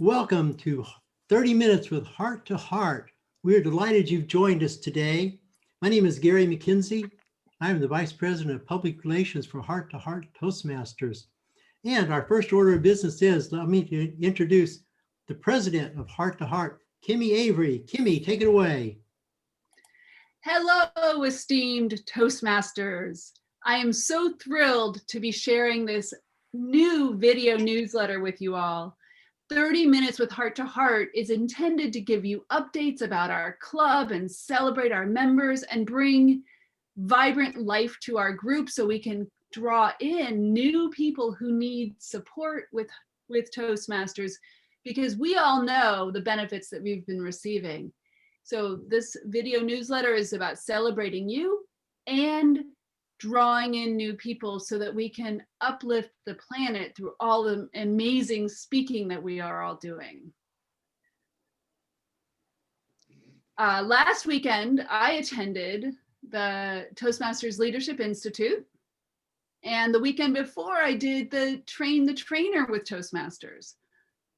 Welcome to 30 Minutes with Heart to Heart. We are delighted you've joined us today. My name is Gary McKinsey. I'm the Vice President of Public Relations for Heart2Heart Toastmasters. And our first order of business is, let me introduce the President of Heart2Heart, Kimi Avary. Kimi, take it away. Hello, esteemed Toastmasters. I am so thrilled to be sharing this new video newsletter with you all. 30 Minutes with Heart2Heart is intended to give you updates about our club and celebrate our members and bring vibrant life to our group so we can draw in new people who need support with Toastmasters, because we all know the benefits that we've been receiving. So this video newsletter is about celebrating you and drawing in new people so that we can uplift the planet through all the amazing speaking that we are all doing. Last weekend, I attended the Toastmasters Leadership Institute. And the weekend before, I did the Train the Trainer with Toastmasters.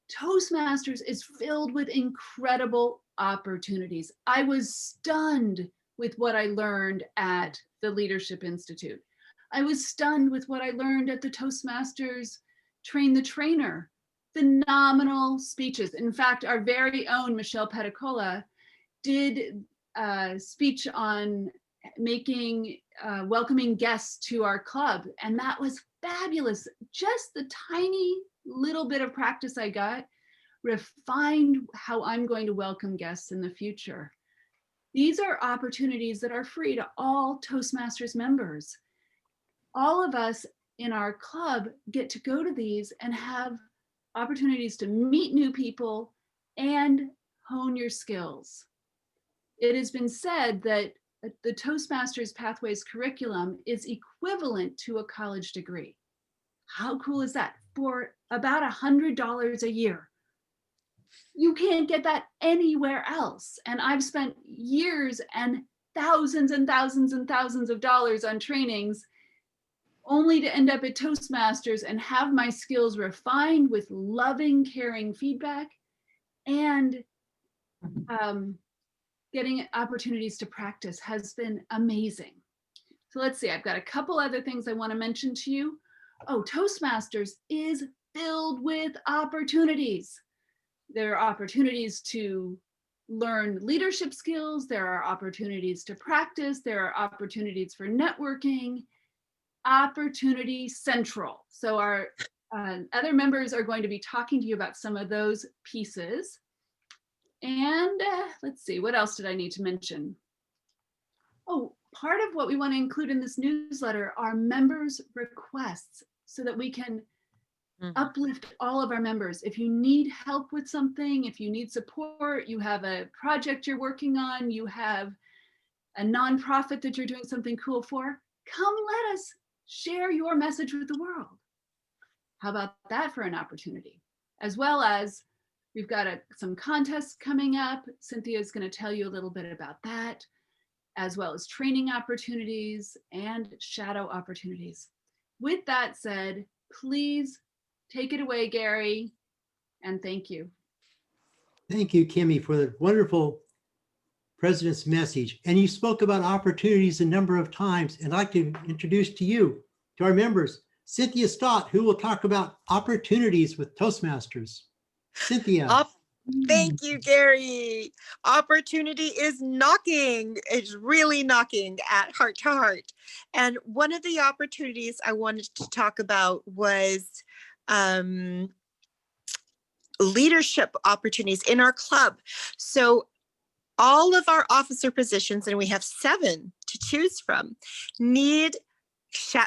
Toastmasters is filled with incredible opportunities. I was stunned with what I learned at the Leadership Institute. I was stunned with what I learned at the Toastmasters Train the Trainer. Phenomenal speeches. In fact, our very own Michelle Peticolas did a speech on making welcoming guests to our club, and that was fabulous. Just the tiny little bit of practice I got refined how I'm going to welcome guests in the future. These are opportunities that are free to all Toastmasters members. All of us in our club get to go to these and have opportunities to meet new people and hone your skills. It has been said that the Toastmasters Pathways curriculum is equivalent to a college degree. How cool is that? For about $100 a year. You can't get that anywhere else. And I've spent years and thousands and thousands and thousands of dollars on trainings only to end up at Toastmasters and have my skills refined with loving, caring feedback and getting opportunities to practice has been amazing. So let's see, I've got a couple other things I want to mention to you. Oh, Toastmasters is filled with opportunities. There are opportunities to learn leadership skills. There are opportunities to practice. There are opportunities for networking. Opportunity Central. So our other members are going to be talking to you about some of those pieces. And let's see, what else did I need to mention? Oh, part of what we want to include in this newsletter are members' requests so that we can uplift all of our members. If you need help with something, if you need support, you have a project you're working on, you have a nonprofit that you're doing something cool for, come let us share your message with the world. How about that for an opportunity? As well as we've got some contests coming up. Cynthia is going to tell you a little bit about that, as well as training opportunities and shadow opportunities. With that said, please take it away, Gary, and thank you. Thank you, Kimi, for the wonderful President's message. And you spoke about opportunities a number of times, and I'd like to introduce to our members, Cynthia Stott, who will talk about opportunities with Toastmasters. Cynthia. Thank you, Gary. Opportunity is knocking. It's really knocking at Heart2Heart. And one of the opportunities I wanted to talk about was leadership opportunities in our club. So all of our officer positions, and we have 7 to choose from, need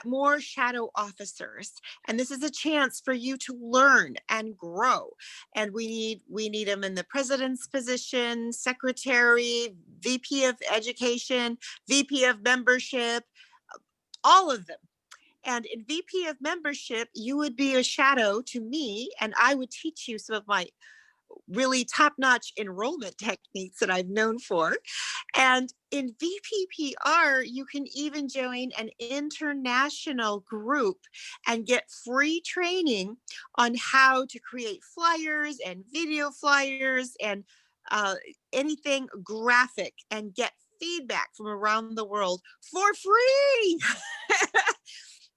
more shadow officers. And this is a chance for you to learn and grow. And we need them in the president's position, secretary, VP of education, VP of membership, all of them. And in VP of membership, you would be a shadow to me, and I would teach you some of my really top-notch enrollment techniques that I've known for. And in VPPR, you can even join an international group and get free training on how to create flyers and video flyers and anything graphic, and get feedback from around the world for free.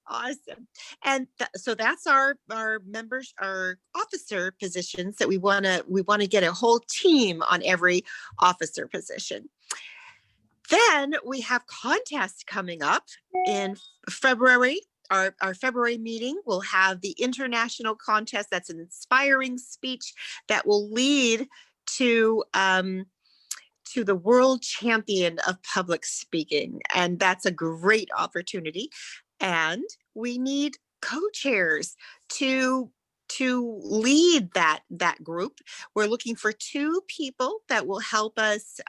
Awesome. And so that's our members, our officer positions that we want to get a whole team on every officer position. Then we have contests coming up in February. Our February meeting will have the international contest. That's an inspiring speech that will lead to the world champion of public speaking. And that's a great opportunity. And we need co-chairs to lead that group. We're looking for 2 people that will help us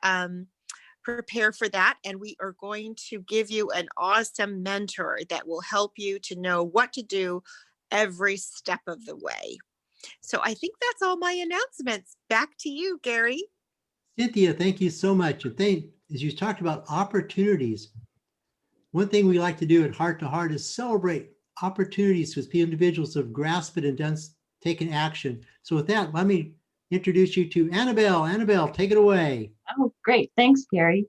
prepare for that. And we are going to give you an awesome mentor that will help you to know what to do every step of the way. So I think that's all my announcements. Back to you, Gary. Cynthia, thank you so much. And as you talked about opportunities, one thing we like to do at Heart to Heart is celebrate opportunities with individuals who have grasped it and taken action. So with that, let me introduce you to Annabelle. Annabelle, take it away. Oh, great. Thanks, Gary.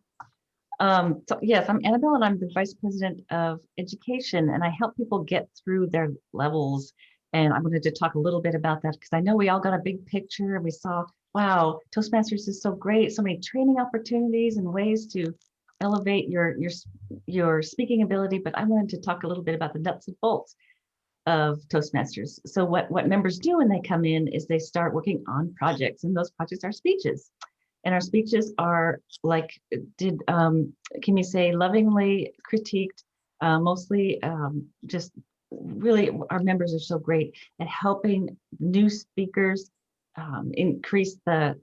So yes, I'm Annabelle, and I'm the Vice President of Education, and I help people get through their levels. And I wanted to talk a little bit about that because I know we all got a big picture and we saw, wow, Toastmasters is so great, so many training opportunities and ways to elevate your speaking ability. But I wanted to talk a little bit about the nuts and bolts of Toastmasters. So what members do when they come in is they start working on projects, and those projects are speeches. And our speeches are, like, did Kimi say, lovingly critiqued, mostly just really, our members are so great at helping new speakers increase the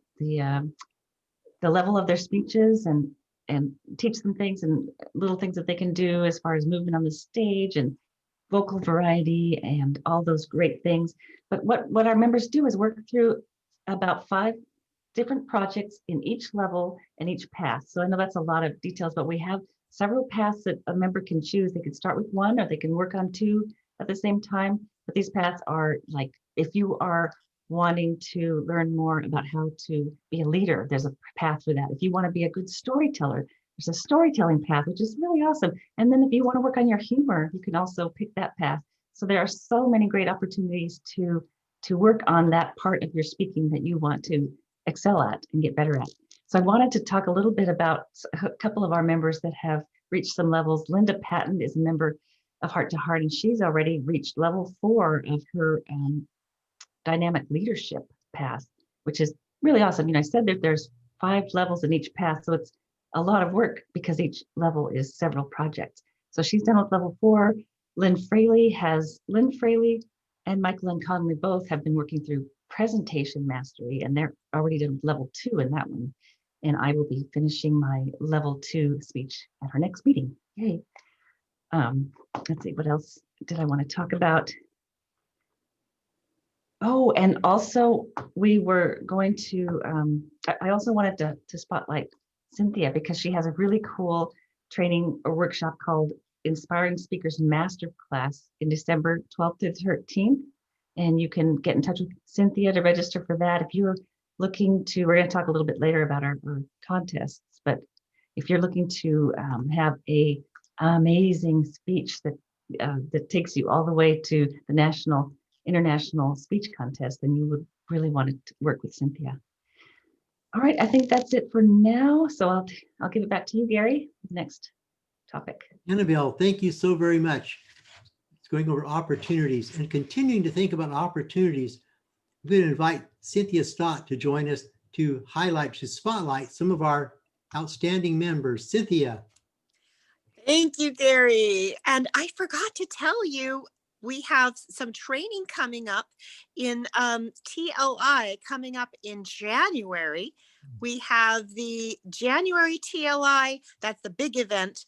level of their speeches and teach them things and little things that they can do as far as movement on the stage and vocal variety and all those great things. But what our members do is work through about 5 different projects in each level and each path. So I know that's a lot of details, but we have several paths that a member can choose. They can start with 1, or they can work on 2 at the same time. But these paths are, like, if you are wanting to learn more about how to be a leader, there's a path for that. If you want to be a good storyteller, there's a storytelling path, which is really awesome. And then if you want to work on your humor, you can also pick that path. So there are so many great opportunities to work on that part of your speaking that you want to excel at and get better at. So I wanted to talk a little bit about a couple of our members that have reached some levels. Linda Patton is a member of Heart to Heart, and she's already reached level 4 of her dynamic leadership path, which is really awesome. You know, I said that there's 5 levels in each path, so it's a lot of work because each level is several projects. So she's done with level 4. Lynn Fraley and Michael and Conley both have been working through presentation mastery, and they're already done level 2 in that one. And I will be finishing my level 2 speech at our next meeting. Yay. Let's see, what else did I want to talk about? Oh, and also we were going to, I also wanted to spotlight Cynthia because she has a really cool training or workshop called Inspiring Speakers Masterclass in December 12th through 13th. And you can get in touch with Cynthia to register for that. If you're looking to, we're going to talk a little bit later about our contests, but if you're looking to have a amazing speech that takes you all the way to the international speech contest, then you would really want to work with Cynthia. All right, I think that's it for now. So I'll give it back to you, Gary. Next topic. Annabelle, thank you so very much. It's going over opportunities and continuing to think about opportunities. I'm going to invite Cynthia Stott to join us to spotlight some of our outstanding members. Cynthia. Thank you, Gary. And I forgot to tell you, we have some training coming up in TLI coming up in January. We have the January TLI, that's the big event,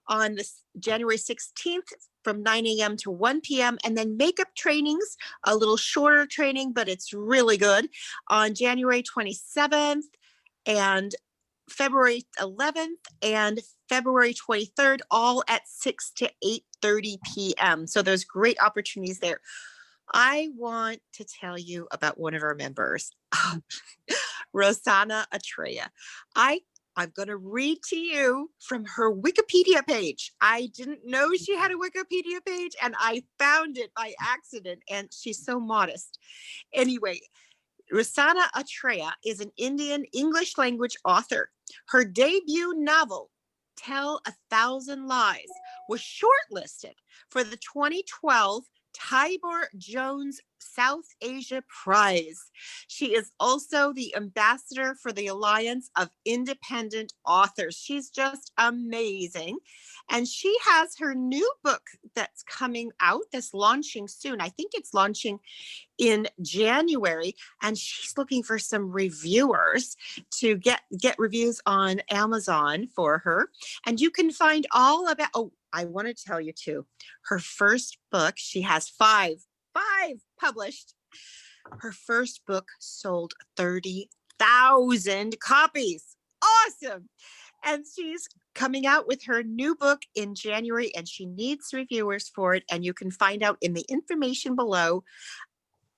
on this January 16th from 9 a.m. to 1 p.m. And then makeup trainings, a little shorter training, but it's really good, on January 27th and February 11th and February 23rd, all at 6 to 8:30 p.m. So there's great opportunities there. I want to tell you about one of our members, Rosanna Atreya. I'm going to read to you from her Wikipedia page. I didn't know she had a Wikipedia page, and I found it by accident, and she's so modest. Anyway, Rosanna Atreya is an Indian English language author. Her debut novel, Tell 1,000 Lies, was shortlisted for the 2012 Tibor Jones South Asia Prize. She is also the ambassador for the Alliance of Independent Authors. She's just amazing. And she has her new book that's coming out, that's launching soon. I think it's launching in January, and she's looking for some reviewers to get reviews on Amazon for her. And you can find all about, oh, I want to tell you too, her first book, she has five published. Her first book sold 30,000 copies. Awesome. And she's coming out with her new book in January, and she needs reviewers for it. And you can find out in the information below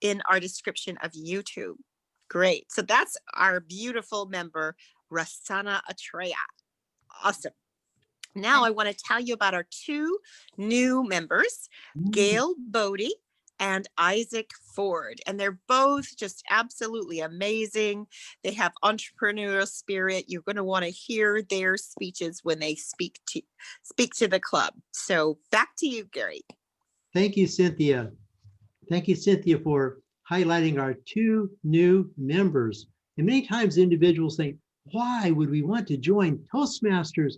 in our description of YouTube. Great. So that's our beautiful member, Rosanna Atreya. Awesome. Now I want to tell you about our two new members, Gail Bodie and Isaac Ford. And they're both just absolutely amazing. They have entrepreneurial spirit. You're going to want to hear their speeches when they speak to the club. So back to you, Gary. Thank you, Cynthia. Thank you, Cynthia, for highlighting our two new members. And many times individuals think, why would we want to join Toastmasters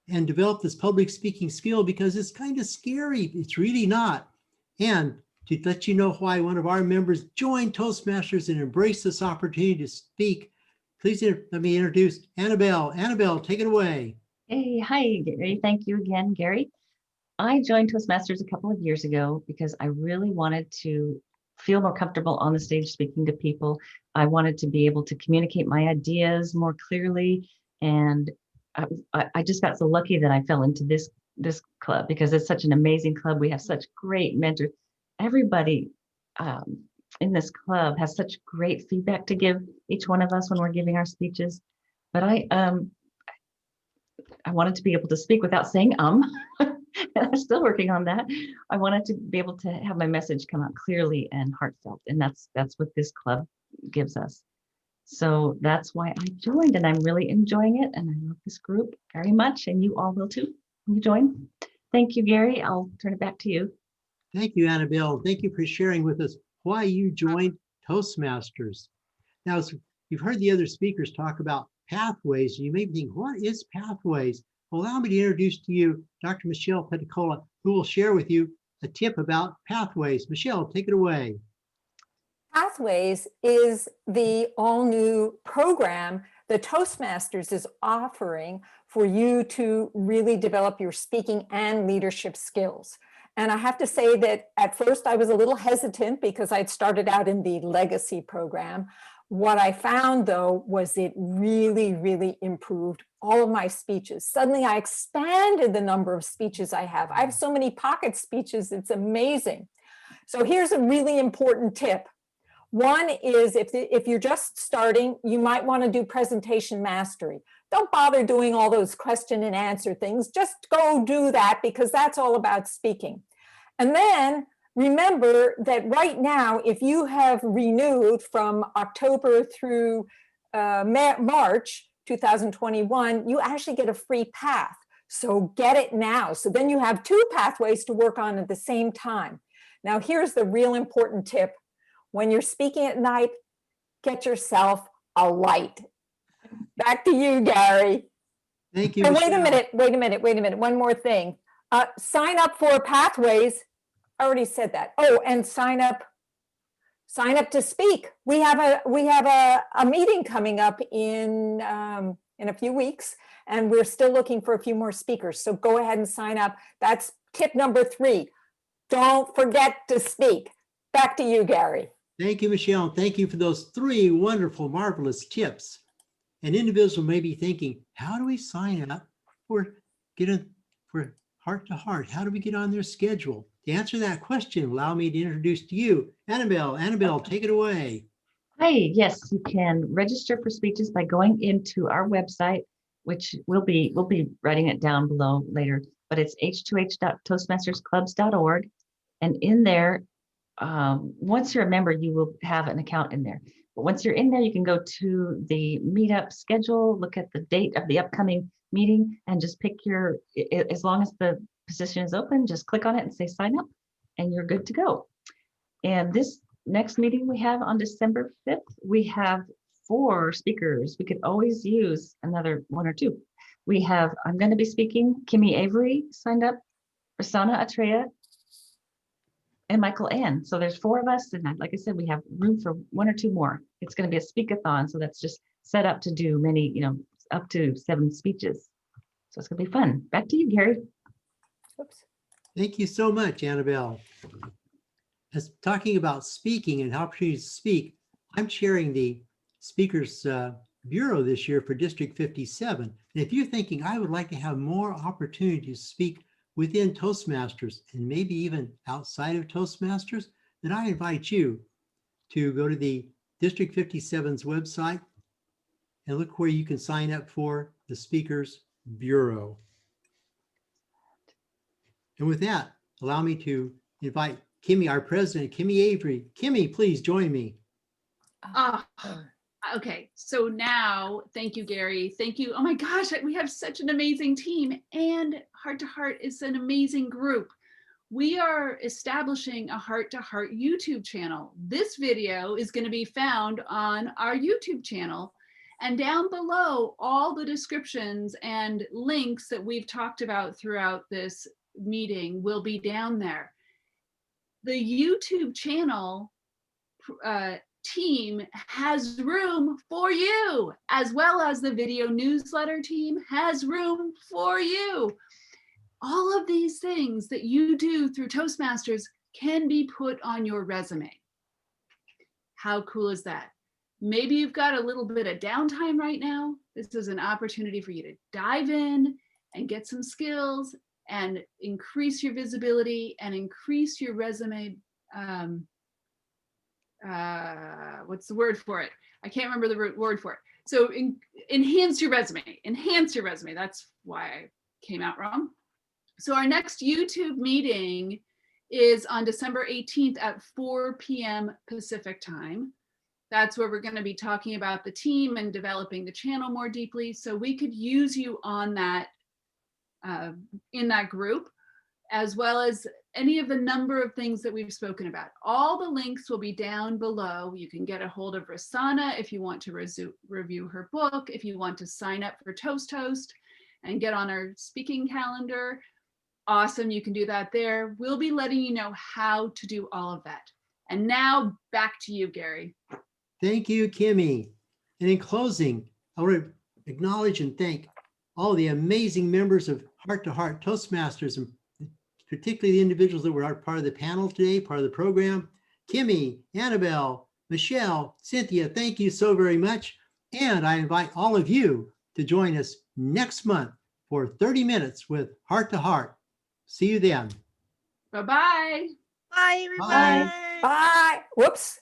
and develop this public speaking skill? Because it's kind of scary. It's really not. And to let you know why one of our members joined Toastmasters and embraced this opportunity to speak, please let me introduce Annabelle. Annabelle, take it away. Hey, hi, Gary. Thank you again, Gary. I joined Toastmasters a couple of years ago because I really wanted to feel more comfortable on the stage speaking to people. I wanted to be able to communicate my ideas more clearly. And I just got so lucky that I fell into this club because it's such an amazing club. We have such great mentors. Everybody in this club has such great feedback to give each one of us when we're giving our speeches. But I wanted to be able to speak without saying and I'm still working on that. I wanted to be able to have my message come out clearly and heartfelt, and that's what this club gives us. So that's why I joined, and I'm really enjoying it, and I love this group very much, and you all will too when you join. Thank you, Gary. I'll turn it back to you. Thank you, Annabelle. Thank you for sharing with us why you joined Toastmasters. Now, you've heard the other speakers talk about pathways, and you may think, what is pathways? Well, allow me to introduce to you Dr. Michelle Peticolas, who will share with you a tip about pathways. Michelle, take it away. Pathways is the all-new program that Toastmasters is offering for you to really develop your speaking and leadership skills. And I have to say that at first I was a little hesitant because I'd started out in the legacy program. What I found, though, was it really, really improved all of my speeches. Suddenly I expanded the number of speeches I have. I have so many pocket speeches, it's amazing. So here's a really important tip. One is if you're just starting, you might want to do presentation mastery. Don't bother doing all those question and answer things. Just go do that because that's all about speaking. And then remember that right now, if you have renewed from October through March 2021, you actually get a free path. So get it now. So then you have two pathways to work on at the same time. Now, here's the real important tip. When you're speaking at night, get yourself a light. Back to you, Gary. Thank you, And Michelle. wait a minute. One more thing. Sign up for Pathways. I already said that. Oh, and sign up to speak. We have a meeting coming up in in a few weeks, and we're still looking for a few more speakers. So go ahead and sign up. That's tip number 3. Don't forget to speak. Back to you, Gary. Thank you, Michelle. Thank you for those 3 wonderful, marvelous tips. An individual may be thinking, how do we sign up for Heart to Heart? How do we get on their schedule? To answer that question, allow me to introduce to you Annabelle. Annabelle, take it away. Hi, yes, you can register for speeches by going into our website, which we'll be writing it down below later, but it's h2h.toastmastersclubs.org. And in there, once you're a member, you will have an account in there. But once you're in there, you can go to the meetup schedule, look at the date of the upcoming meeting, and just pick as long as the position is open, just click on it and say sign up, and you're good to go. And this next meeting we have on December 5th, we have 4 speakers. We could always use another 1 or 2. I'm going to be speaking, Kimi Avary signed up, Rosanna Atreya, and Michael Ann. So there's 4 of us, and like I said, we have room for 1 or 2 more. It's going to be a speak-a-thon, so that's just set up to do many, up to 7 speeches. So it's going to be fun. Back to you, Gary. Oops. Thank you so much, Annabelle. As talking about speaking and opportunities to speak, I'm chairing the Speakers Bureau this year for District 57. And if you're thinking, I would like to have more opportunities to speak within Toastmasters and maybe even outside of Toastmasters, then I invite you to go to the District 57's website and look where you can sign up for the Speakers Bureau. And with that, allow me to invite Kimi, our president, Kimi Avary. Kimi, please join me. Okay, so now, thank you, Gary. Thank you. Oh my gosh, we have such an amazing team, and Heart to Heart is an amazing group. We are establishing a Heart to Heart YouTube channel. This video is going to be found on our YouTube channel, and down below, all the descriptions and links that we've talked about throughout this meeting will be down there. The YouTube channel team has room for you, as well as the video newsletter team has room for you. All of these things that you do through Toastmasters can be put on your resume. How cool is that? Maybe you've got a little bit of downtime right now. This is an opportunity for you to dive in and get some skills and increase your visibility and increase your resume. What's the word for it? I can't remember the word for it. So enhance your resume, enhance your resume. That's why I came out wrong. So our next YouTube meeting is on December 18th at 4 p.m. Pacific time. That's where we're going to be talking about the team and developing the channel more deeply. So we could use you on that, in that group, as well as any of the number of things that we've spoken about. All the links will be down below. You can get a hold of Rosanna if you want to review her book, if you want to sign up for Toast and get on our speaking calendar. Awesome, you can do that there. We'll be letting you know how to do all of that. And now back to you, Gary. Thank you, Kimi. And in closing, I want to acknowledge and thank all the amazing members of Heart to Heart Toastmasters, and particularly the individuals that were part of the panel today, part of the program. Kimi, Annabelle, Michelle, Cynthia, thank you so very much. And I invite all of you to join us next month for 30 minutes with Heart to Heart. See you then. Bye-bye. Bye, everybody. Bye. Whoops.